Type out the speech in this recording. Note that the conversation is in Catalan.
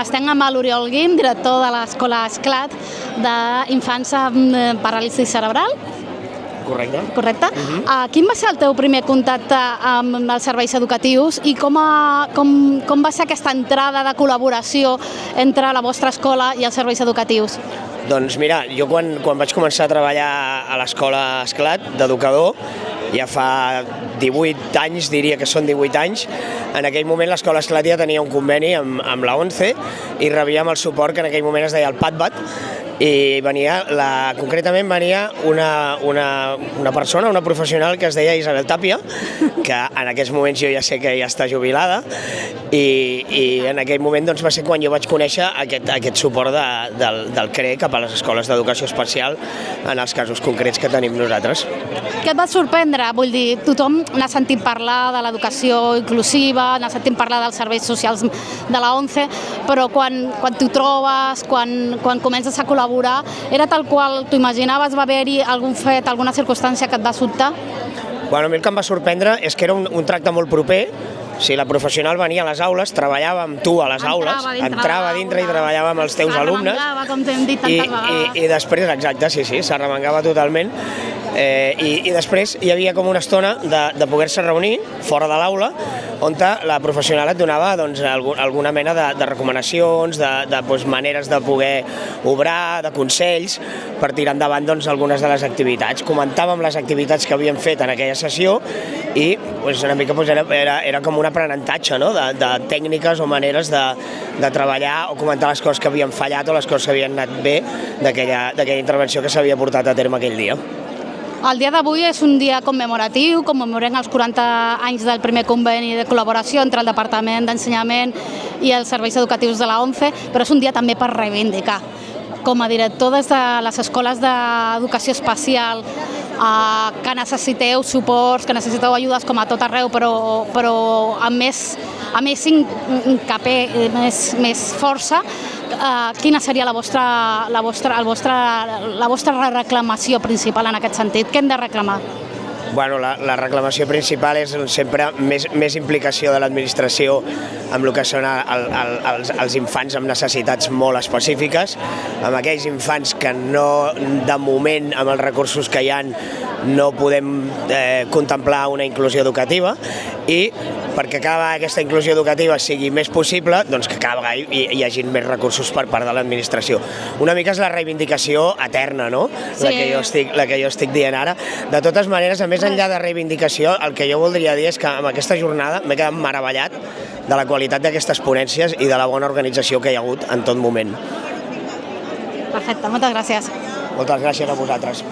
estem amb l'Oriol Guim, director de l'Escola Esclat d'infants amb paràlisi cerebral. Correcte. Quin va ser el teu primer contacte amb els serveis educatius i com va ser aquesta entrada de col·laboració entre la vostra escola i els serveis educatius? Doncs mira, jo quan vaig començar a treballar a l'Escola Esclat d'educador, ja fa 18 anys, diria que són 18 anys, en aquell moment l'Escola Esclat ja tenia un conveni amb la ONCE i rebíem el suport que en aquell moment es deia el PATBAT, i concretament venia una persona, una professional que es deia Isabel Tàpia, que en aquests moments jo ja sé que ja està jubilada, i en aquell moment va ser quan jo vaig conèixer aquest suport del CRE cap a les escoles d'educació especial en els casos concrets que tenim nosaltres. Què et va sorprendre? Vull dir, tothom n'ha sentit parlar de l'educació inclusiva, n'ha sentit parlar dels serveis socials de la ONCE, però quan t'ho trobes, quan comences a col·laborar, era tal qual t'ho imaginaves? Va haver-hi algun fet, alguna circumstància que et va sobtar? Bueno, a mi el que em va sorprendre és que era un tracte molt proper. Si la professional venia a les aules, treballava amb tu a les aules, entrava dintre i treballava amb els teus alumnes. S'arremangava, com t'hem dit tantes vegades. I després, exacte, sí, s'arremangava totalment. I després hi havia com una estona de poder-se reunir fora de l'aula, on la professional et donava alguna mena de recomanacions, de maneres de poder obrar, de consells, per tirar endavant algunes de les activitats. Comentàvem les activitats que havíem fet en aquella sessió i una mica era com un aprenentatge de tècniques o maneres de treballar o comentar les coses que havien fallat o les coses que havien anat bé d'aquella intervenció que s'havia portat a terme aquell dia. El dia d'avui és un dia commemoratiu, commemorem els 40 anys del primer conveni de col·laboració entre el Departament d'Ensenyament i els serveis educatius de la ONCE, però és un dia també per reivindicar. Com a director des de les escoles d'educació especial, que necessiteu suports, que necessiteu ajudes com a tot arreu, però amb més hincapié, més força, quina seria la vostra reclamació principal en aquest sentit? Què hem de reclamar? Bueno, la reclamació principal és sempre més implicació de l'administració amb el que són els infants amb necessitats molt específiques, amb aquells infants que de moment, amb els recursos que hi ha, no podem contemplar una inclusió educativa, i perquè cada vegada aquesta inclusió educativa sigui més possible, doncs que cada vegada hi hagi més recursos per part de l'administració. Una mica és la reivindicació eterna, no? La que jo estic dient ara. De totes maneres, a més enllà de reivindicació, el que jo voldria dir és que amb aquesta jornada m'he quedat meravellat de la qualitat d'aquestes ponències i de la bona organització que hi ha hagut en tot moment. Perfecte, moltes gràcies. Moltes gràcies a vosaltres.